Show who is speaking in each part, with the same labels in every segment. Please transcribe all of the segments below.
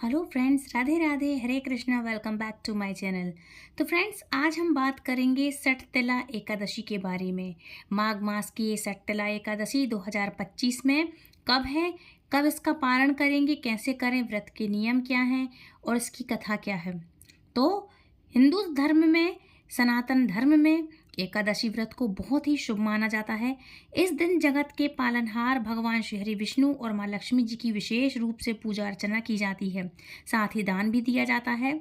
Speaker 1: Hello friends, Radhe Radhe, Hare Krishna. Welcome back to my channel. तो friends, आज हम बात करेंगे सटतिला एकादशी के बारे में। माघ मास की ये सटतिला एकादशी 2025 में कब है, कब इसका पारण करेंगे, कैसे करें, व्रत के नियम क्या हैं और इसकी कथा क्या है। तो हिंदू धर्म में, सनातन धर्म में एकादशी व्रत को बहुत ही शुभ माना जाता है। इस दिन जगत के पालनहार भगवान श्री हरि विष्णु और माँ लक्ष्मी जी की विशेष रूप से पूजा अर्चना की जाती है, साथ ही दान भी दिया जाता है।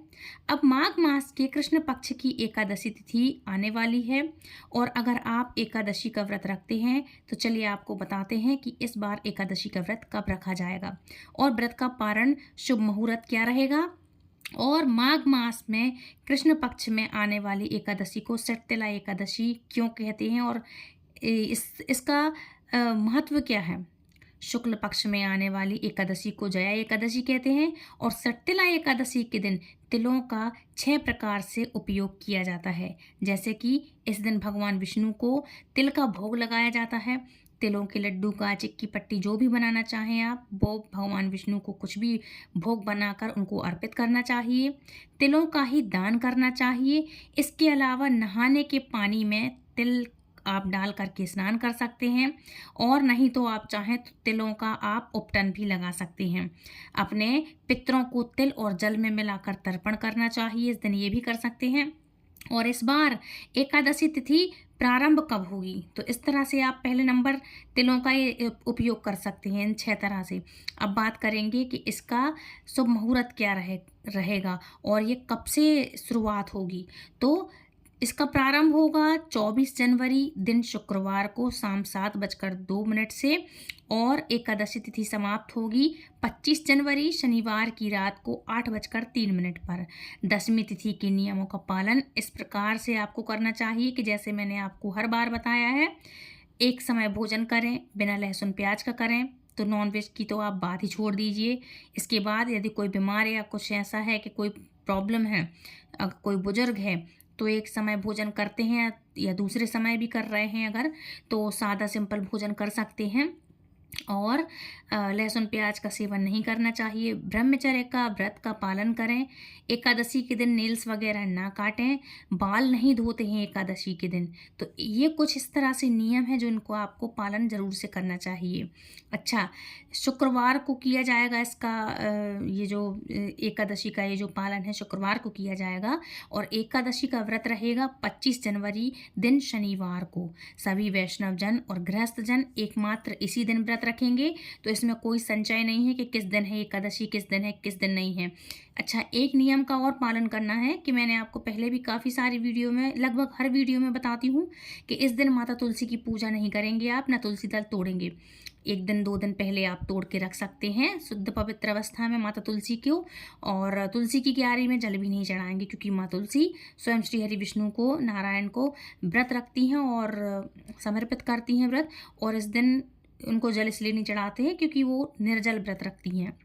Speaker 1: अब माघ मास के कृष्ण पक्ष की एकादशी तिथि आने वाली है और अगर आप एकादशी का व्रत रखते हैं तो चलिए आपको बताते हैं कि इस बार एकादशी का व्रत कब रखा जाएगा और व्रत का पारण शुभ मुहूर्त क्या रहेगा। और माघ मास में कृष्ण पक्ष में आने वाली एकादशी को सटतिला एकादशी क्यों कहते हैं और इसका महत्व क्या है। शुक्ल पक्ष में आने वाली एकादशी को जया एकादशी कहते हैं और सटतिला एकादशी के दिन तिलों का 6 प्रकार से उपयोग किया जाता है। जैसे कि इस दिन भगवान विष्णु को तिल का भोग लगाया जाता है। तिलों के लड्डू, गाजर की पट्टी, जो भी बनाना चाहें आप, वो भगवान विष्णु को कुछ भी भोग बनाकर उनको अर्पित करना चाहिए। तिलों का ही दान करना चाहिए। इसके अलावा नहाने के पानी में तिल आप डाल करके स्नान कर सकते हैं और नहीं तो आप चाहें तो तिलों का आप उपटन भी लगा सकते हैं। अपने पितरों को तिल और जल में मिलाकर तर्पण करना चाहिए, इस दिन ये भी कर सकते हैं। और इस बार एकादशी तिथि प्रारंभ कब होगी, तो इस तरह से आप पहले नंबर तिलों का ये उपयोग कर सकते हैं इन 6 तरह से। अब बात करेंगे कि इसका शुभ मुहूर्त क्या रहेगा और ये कब से शुरुआत होगी। तो इसका प्रारंभ होगा 24 जनवरी दिन शुक्रवार को शाम 7:02 से और एकादशी तिथि समाप्त होगी 25 जनवरी शनिवार की रात को 8:03 पर। दशमी तिथि के नियमों का पालन इस प्रकार से आपको करना चाहिए कि जैसे मैंने आपको हर बार बताया है, एक समय भोजन करें, बिना लहसुन प्याज का करें। तो नॉनवेज की तो आप बात ही छोड़ दीजिए। इसके बाद यदि कोई बीमार या कुछ ऐसा है कि कोई प्रॉब्लम है, अगर कोई बुजुर्ग है तो एक समय भोजन करते हैं या दूसरे समय भी कर रहे हैं अगर, तो सादा सिंपल भोजन कर सकते हैं और लहसुन प्याज का सेवन नहीं करना चाहिए। ब्रह्मचर्य का व्रत का पालन करें। एकादशी के दिन नेल्स वगैरह ना काटें। बाल नहीं धोते हैं एकादशी के दिन। तो ये कुछ इस तरह से नियम हैं जो इनको आपको पालन जरूर से करना चाहिए। अच्छा, शुक्रवार को किया जाएगा इसका ये जो एकादशी का ये जो पालन है शुक्रवार को किया जाएगा और एकादशी का व्रत रहेगा 25 जनवरी दिन शनिवार को। सभी वैष्णव जन और गृहस्थ जन एकमात्र इसी दिन व्रत रखेंगे, तो इसमें कोई संचय नहीं है कि किस दिन है एकादशी, किस दिन है, किस दिन नहीं है। अच्छा, एक नियम का और पालन करना है कि मैंने आपको पहले भी काफ़ी सारी वीडियो में, लगभग हर वीडियो में बताती हूँ कि इस दिन माता तुलसी की पूजा नहीं करेंगे आप, ना तुलसी दल तोड़ेंगे। 1 दिन 2 दिन पहले आप तोड़ के रख सकते हैं शुद्ध पवित्र अवस्था में माता तुलसी को। और तुलसी की क्यारी में जल भी नहीं चढ़ाएंगे क्योंकि माँ तुलसी स्वयं श्री हरि विष्णु को, नारायण को व्रत रखती हैं और समर्पित करती हैं व्रत। और इस दिन उनको जल इसलिए नहीं चढ़ाते हैं क्योंकि वो निर्जल व्रत रखती हैं।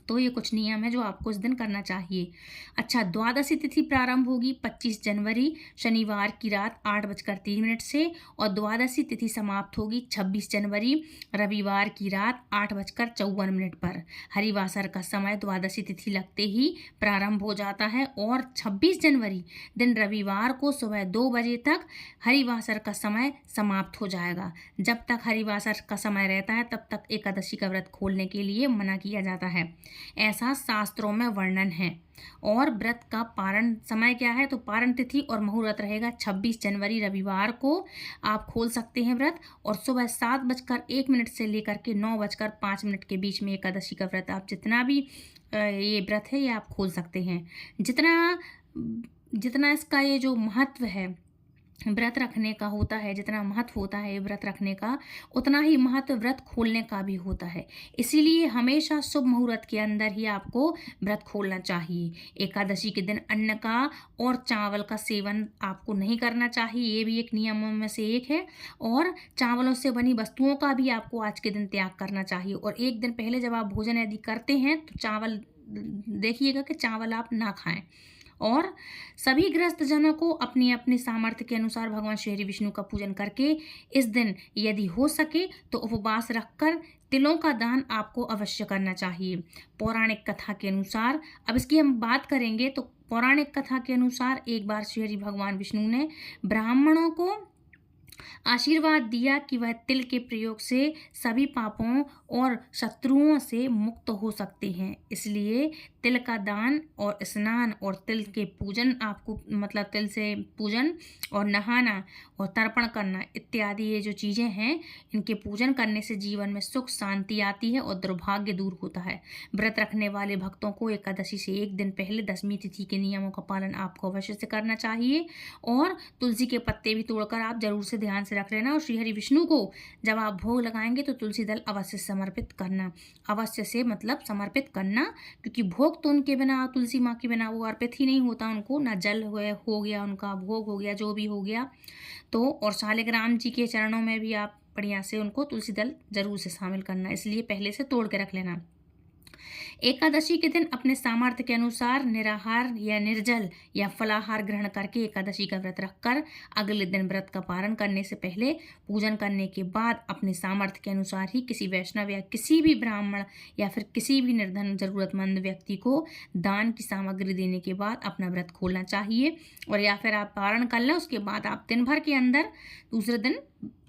Speaker 1: तो ये कुछ नियम है जो आपको इस दिन करना चाहिए। अच्छा, द्वादशी तिथि प्रारंभ होगी 25 जनवरी शनिवार की रात 8:03 से और द्वादशी तिथि समाप्त होगी 26 जनवरी रविवार की रात 8:54 पर। हरिवासर का समय द्वादशी तिथि लगते ही प्रारंभ हो जाता है और 26 जनवरी दिन रविवार को सुबह 2 बजे तक हरिवासर का समय समाप्त हो जाएगा। जब तक हरिवासर का समय रहता है तब तक एकादशी का व्रत खोलने के लिए मना किया जाता है, ऐसा शास्त्रों में वर्णन है। और व्रत का पारण समय क्या है, तो पारण तिथि और मुहूर्त रहेगा 26 जनवरी रविवार को आप खोल सकते हैं व्रत। और सुबह 7:01 से लेकर के 9:05 के बीच में एकादशी का व्रत आप जितना भी ये व्रत है ये आप खोल सकते हैं। जितना जितना इसका ये जो महत्व है व्रत रखने का होता है, जितना महत्व होता है व्रत रखने का, उतना ही महत्व व्रत खोलने का भी होता है। इसीलिए हमेशा शुभ मुहूर्त के अंदर ही आपको व्रत खोलना चाहिए। एकादशी के दिन अन्न का और चावल का सेवन आपको नहीं करना चाहिए, ये भी एक नियमों में से एक है। और चावलों से बनी वस्तुओं का भी आपको आज के दिन त्याग करना चाहिए। और एक दिन पहले जब आप भोजन यदि करते हैं तो चावल देखिएगा कि चावल आप ना खाएं। और सभी गृहस्थ जनों को अपनी अपनी सामर्थ्य के अनुसार भगवान श्री हरि विष्णु का पूजन करके इस दिन यदि हो सके तो उपवास रखकर तिलों का दान आपको अवश्य करना चाहिए। पौराणिक कथा के अनुसार, अब इसकी हम बात करेंगे तो पौराणिक कथा के अनुसार एक बार श्री हरि भगवान विष्णु ने ब्राह्मणों को आशीर्वाद दिया कि वह तिल के प्रयोग से सभी पापों और शत्रुओं से मुक्त हो सकते हैं। इसलिए तिल का दान और स्नान और तिल के पूजन आपको, मतलब तिल से पूजन और नहाना और तर्पण करना इत्यादि ये जो चीज़ें हैं, इनके पूजन करने से जीवन में सुख शांति आती है और दुर्भाग्य दूर होता है। व्रत रखने वाले भक्तों को एकादशी से एक दिन पहले दशमी तिथि के नियमों का पालन आपको अवश्य से करना चाहिए और तुलसी के पत्ते भी तोड़कर आप जरूर से ध्यान से रख लेना। और श्री हरि विष्णु को जब आप भोग लगाएंगे तो तुलसी दल अवश्य समर्पित करना, अवश्य से मतलब समर्पित करना, क्योंकि भोग तो उनके बिना, तुलसी माँ के बिना वो अर्पित ही नहीं होता उनको, ना जल हो गया उनका, भोग हो गया, जो भी हो गया तो। और शालिग्राम जी के चरणों में भी आप बढ़िया से उनको तुलसी दल जरूर से शामिल करना, इसलिए पहले से तोड़ के रख लेना। एकादशी के दिन अपने सामर्थ्य के अनुसार निराहार या निर्जल या फलाहार ग्रहण करके एकादशी का व्रत रखकर अगले दिन व्रत का पारण करने से पहले पूजन करने के बाद अपने सामर्थ्य के अनुसार ही किसी वैष्णव या किसी भी ब्राह्मण या फिर किसी भी निर्धन जरूरतमंद व्यक्ति को दान की सामग्री देने के बाद अपना व्रत खोलना चाहिए। और या फिर आप पारण कर लें, उसके बाद आप दिन भर के अंदर दूसरे दिन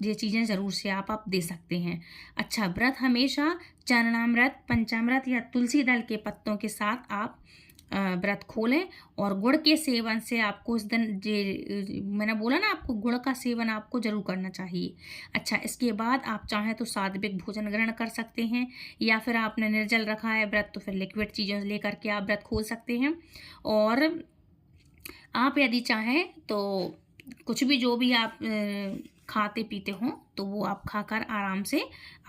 Speaker 1: ये चीज़ें ज़रूर से आप दे सकते हैं। अच्छा, व्रत हमेशा चरणामृत, पंचामृत या तुलसी दल के पत्तों के साथ आप व्रत खोलें और गुड़ के सेवन से आपको इस दिन, जे मैंने बोला ना आपको, गुड़ का सेवन आपको जरूर करना चाहिए। अच्छा, इसके बाद आप चाहें तो सात्विक भोजन ग्रहण कर सकते हैं या फिर आपने निर्जल रखा है व्रत तो फिर लिक्विड चीज़ों लेकर के आप व्रत खोल सकते हैं। और आप यदि चाहें तो कुछ भी, जो भी आप खाते पीते हों तो वो आप खाकर आराम से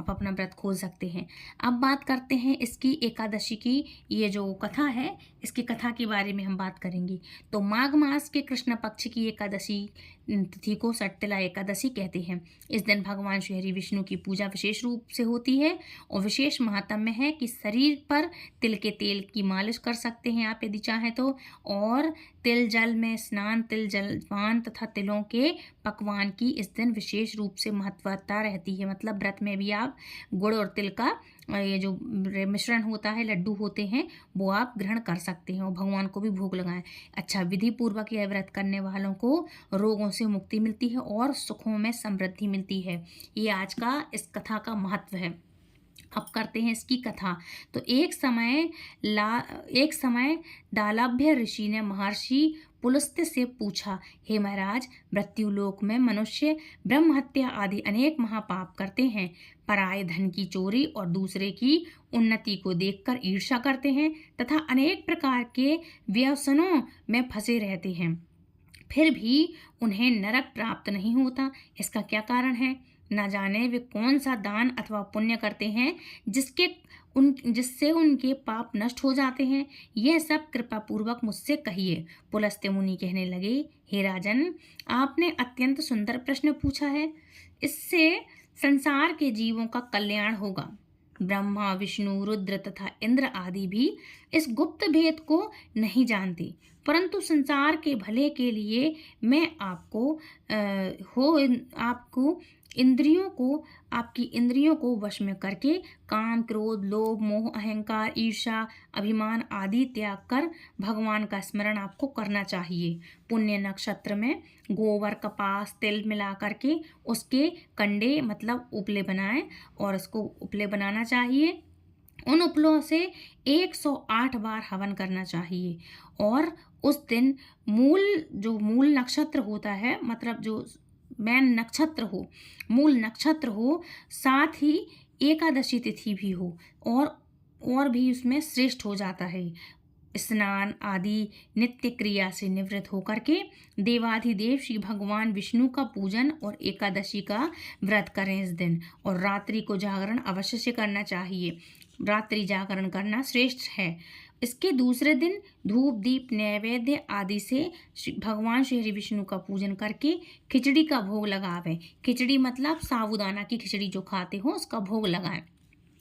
Speaker 1: आप अपना व्रत खोल सकते हैं। अब बात करते हैं इसकी एकादशी की, ये जो कथा है इसकी कथा के बारे में हम बात करेंगे। तो माघ मास के कृष्ण पक्ष की एकादशी तिथि को सटतिला एकादशी कहते हैं। इस दिन भगवान श्री हरि विष्णु की पूजा विशेष रूप से होती है और विशेष महात्म्य है कि शरीर पर तिल के तेल की मालिश कर सकते हैं आप यदि चाहें तो, और तिल जल में स्नान, तिल जलपान तथा तिलों के पकवान की इस दिन विशेष रूप से महत्वता रहती है। मतलब व्रत में भी आप गुड़ और तिल का ये जो मिश्रण होता है, लड्डू होते हैं, वो आप ग्रहण कर सकते हैं और भगवान को भी भोग लगाएं। अच्छा, विधि पूर्वक यह व्रत करने वालों को रोगों से मुक्ति मिलती है और सुखों में समृद्धि मिलती है। ये आज का इस कथा का महत्व है। अब करते हैं इसकी कथा। तो एक समय दालाभ्य ऋषि ने महर्षि पुलस्त्य से पूछा, हे महाराज, मृत्युलोक में मनुष्य ब्रह्म हत्या आदि अनेक महापाप करते हैं, पराये धन की चोरी और दूसरे की उन्नति को देखकर ईर्ष्या करते हैं तथा अनेक प्रकार के व्यसनों में फंसे रहते हैं, फिर भी उन्हें नरक प्राप्त नहीं होता। इसका क्या कारण है? न जाने वे कौन सा दान अथवा पुण्य करते हैं जिससे उनके पाप नष्ट हो जाते हैं। यह सब कृपा पूर्वक मुझसे कहिए। पुलस्त्य मुनि कहने लगे, हे राजन, आपने अत्यंत सुंदर प्रश्न पूछा है। इससे संसार के जीवों का कल्याण होगा। ब्रह्मा, विष्णु, रुद्र तथा इंद्र आदि भी इस गुप्त भेद को नहीं जानते, परंतु संसार के भले के लिए मैं आपकी इंद्रियों को वश में करके काम, क्रोध, लोभ, मोह, अहंकार, ईर्ष्या, अभिमान आदि त्याग कर भगवान का स्मरण आपको करना चाहिए। पुण्य नक्षत्र में गोबर, कपास, तिल मिला करके उसके कंडे मतलब उपले बनाएं और उसको उपले बनाना चाहिए। उन उपलों से 108 बार हवन करना चाहिए और उस दिन मूल नक्षत्र होता है, मतलब जो मैन नक्षत्र हो, मूल नक्षत्र हो, साथ ही एकादशी तिथि भी हो और भी उसमें श्रेष्ठ हो जाता है। स्नान आदि नित्य क्रिया से निवृत्त होकर के देवाधिदेव श्री भगवान विष्णु का पूजन और एकादशी का व्रत करें इस दिन। और रात्रि को जागरण अवश्य से करना चाहिए। रात्रि जागरण करना श्रेष्ठ है। इसके दूसरे दिन धूप, दीप, नैवेद्य आदि से भगवान श्री हरि विष्णु का पूजन करके खिचड़ी का भोग लगावें। खिचड़ी मतलब साबूदाना की खिचड़ी जो खाते हो उसका भोग लगाएं।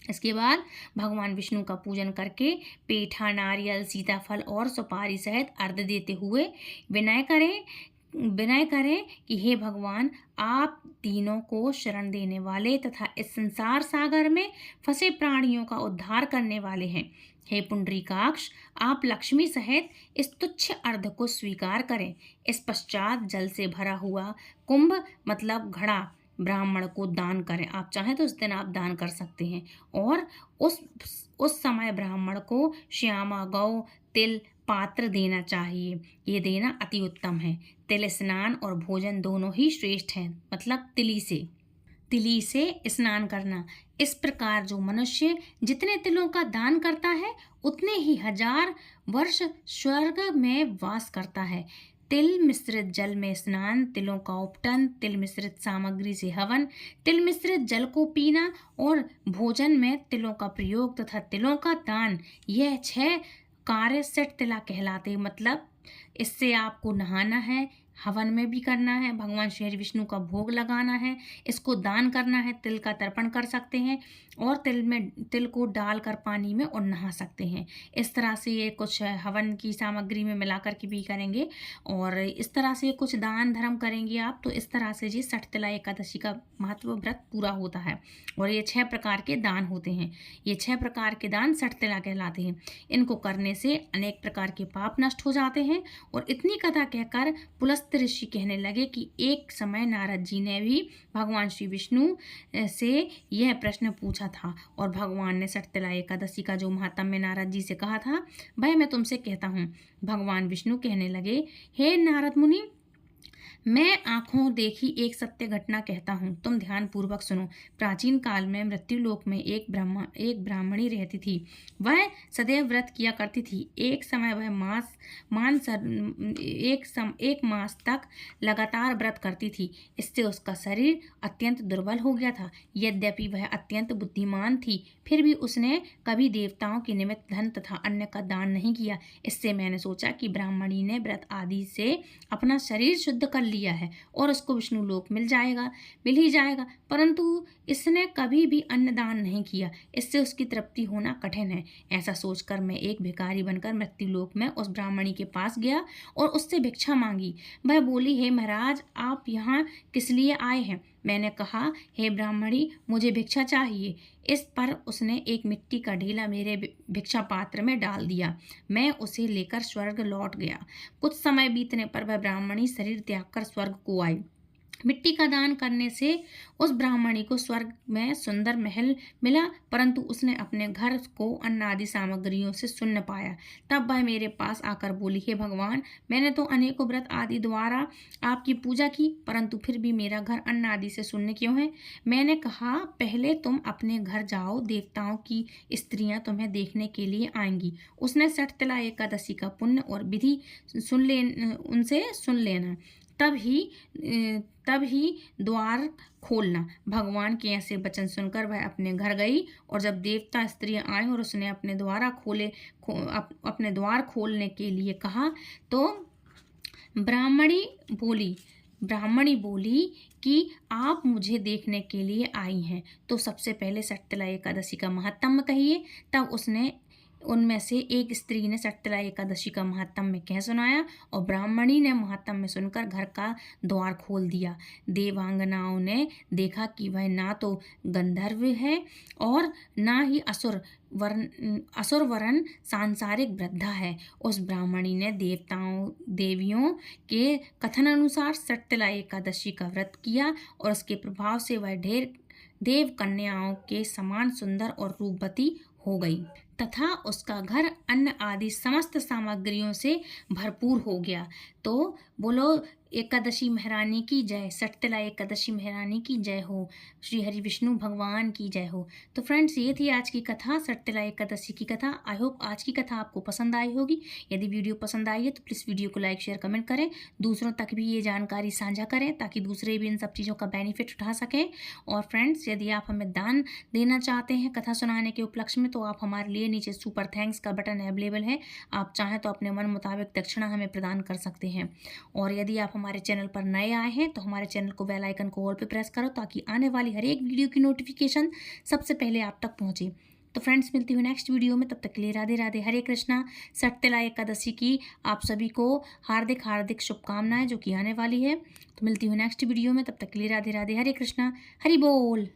Speaker 1: इसके बाद भगवान विष्णु का पूजन करके पेठा, नारियल, सीताफल और सुपारी सहित अर्घ्य देते हुए विनय करें कि हे भगवान, आप तीनों को शरण देने वाले तथा इस संसार सागर में फंसे प्राणियों का उद्धार करने वाले हैं। हे पुंडरीकाक्ष, आप लक्ष्मी सहित इस तुच्छ अर्घ्य को स्वीकार करें। इस पश्चात जल से भरा हुआ कुंभ मतलब घड़ा ब्राह्मण को दान करें। आप चाहें तो उस दिन आप दान कर सकते हैं। और उस समय ब्राह्मण को श्यामा गौ तिल पात्र देना चाहिए। ये देना अति उत्तम है। तिल स्नान और भोजन दोनों ही श्रेष्ठ हैं, मतलब तिली से स्नान करना। इस प्रकार जो मनुष्य जितने तिलों का दान करता है उतने ही 1000 वर्ष स्वर्ग में वास करता है। तिल मिश्रित जल में स्नान, तिलों का उपटन, तिल मिश्रित सामग्री से हवन, तिल मिश्रित जल को पीना और भोजन में तिलों का प्रयोग तथा तिलों का दान, यह 6 कार्य सठ तिला कहलाते। मतलब इससे आपको नहाना है, हवन में भी करना है, भगवान श्री हरि विष्णु का भोग लगाना है, इसको दान करना है, तिल का तर्पण कर सकते हैं और तिल को डालकर पानी में और नहा सकते हैं। इस तरह से ये कुछ हवन की सामग्री में मिलाकर के भी करेंगे और इस तरह से कुछ दान धर्म करेंगे आप, तो इस तरह से जी सठ तिला एकादशी का महत्व व्रत पूरा होता है। और ये 6 प्रकार के दान होते हैं। ये 6 प्रकार के दान सठ तिला कहलाते हैं। इनको करने से अनेक प्रकार के पाप नष्ट हो जाते हैं। और इतनी कथा कहकर पुलस्त्य ऋषि कहने लगे कि एक समय नारद जी ने भी भगवान श्री विष्णु से यह प्रश्न पूछा था और भगवान ने सठ तिला एकादशी का जो महात्म्य नारद जी से कहा था वह मैं तुमसे कहता हूँ। भगवान विष्णु कहने लगे, हे नारद मुनि, मैं आंखों देखी एक सत्य घटना कहता हूँ, तुम ध्यान पूर्वक सुनो। प्राचीन काल में मृत्युलोक में एक ब्राह्मणी रहती थी। वह सदैव व्रत किया करती थी। एक समय वह एक मास तक लगातार व्रत करती थी। इससे उसका शरीर अत्यंत दुर्बल हो गया था। यद्यपि वह अत्यंत बुद्धिमान थी, फिर भी उसने कभी देवताओं के निमित्त धन तथा अन्न का दान नहीं किया। इससे मैंने सोचा कि ब्राह्मणी ने व्रत आदि से अपना शरीर शुद्ध कर लिया है और उसको विष्णु लोक मिल ही जाएगा, परंतु इसने कभी भी अन्नदान नहीं किया। इससे उसकी तृप्ति होना कठिन है। ऐसा सोचकर मैं एक भिखारी बनकर मृत्युलोक में उस ब्राह्मणी के पास गया और उससे भिक्षा मांगी। वह बोली, हे महाराज, आप यहाँ किस लिए आए हैं? मैंने कहा, हे ब्राह्मणी, मुझे भिक्षा चाहिए। इस पर उसने एक मिट्टी का ढेला मेरे भिक्षा पात्र में डाल दिया। मैं उसे लेकर स्वर्ग लौट गया। कुछ समय बीतने पर वह ब्राह्मणी शरीर त्याग कर स्वर्ग को आई। मिट्टी का दान करने से उस ब्राह्मणी को स्वर्ग में सुंदर महल मिला, परंतु उसने अपने घर को अन्न आदि सामग्रियों से शून्य पाया। तब वह मेरे पास आकर बोली, हे भगवान, मैंने तो अनेकों व्रत आदि द्वारा आपकी पूजा की, परंतु फिर भी मेरा घर अन्न आदि से शून्य क्यों है? मैंने कहा, पहले तुम अपने घर जाओ, देवताओं की स्त्रियां तुम्हें देखने के लिए आएंगी। उसने सठ तिला एकादशी का पुण्य और विधि उनसे सुन लेना, तब ही द्वार खोलना। भगवान के ऐसे वचन सुनकर वह अपने घर गई और जब देवता स्त्रियां आई और उसने अपने द्वार खोलने के लिए कहा तो ब्राह्मणी बोली कि आप मुझे देखने के लिए आई हैं, तो सबसे पहले सठ तिला एकादशी का महात्म्य कहिए। तब उनमें से एक स्त्री ने सठ तिला एकादशी का महात्म्य कह सुनाया और ब्राह्मणी ने महात्म्य सुनकर घर का द्वार खोल दिया। देवांगनाओं ने देखा कि वह ना तो गंधर्व है और ना ही असुर वरन सांसारिक वृद्धा है। उस ब्राह्मणी ने देवियों के कथन अनुसार सठ तिला एकादशी का व्रत किया और उसके प्रभाव से वह देव कन्याओं के समान सुंदर और रूपवती हो गई तथा उसका घर अन्न आदि समस्त सामग्रियों से भरपूर हो गया। तो बोलो एकादशी महारानी की जय, सठ तिला एकादशी महारानी की जय हो, श्री हरि विष्णु भगवान की जय हो। तो फ्रेंड्स, ये थी आज की कथा, सठ तिला एकादशी की कथा। आई होप आज की कथा आपको पसंद आई होगी। यदि वीडियो पसंद आई है तो प्लीज़ वीडियो को लाइक शेयर कमेंट करें, दूसरों तक भी ये जानकारी साझा करें ताकि दूसरे भी इन सब चीज़ों का बेनिफिट उठा सकें। और फ्रेंड्स, यदि आप हमें दान देना चाहते हैं कथा सुनाने के उपलक्ष्य में, तो आप हमारे लिए नीचे सुपर थैंक्स का बटन अवेलेबल है। आप चाहें तो अपने मन मुताबिक दक्षिणा हमें प्रदान कर सकते हैं। और यदि आप हमारे चैनल पर नए आए हैं तो हमारे चैनल को बेल आइकन को ऑल पे प्रेस करो ताकि आने वाली हर एक वीडियो की नोटिफिकेशन सबसे पहले आप तक पहुँचे। तो फ्रेंड्स, मिलती हूँ नेक्स्ट वीडियो में, तब तक के लिए राधे राधे, हरे कृष्णा। सटतिला एकादशी की आप सभी को हार्दिक हार्दिक शुभकामनाएं जो कि आने वाली है। तो मिलती हूँ नेक्स्ट वीडियो में, तब तक के लिए राधे राधे, हरे कृष्णा, हरि बोल।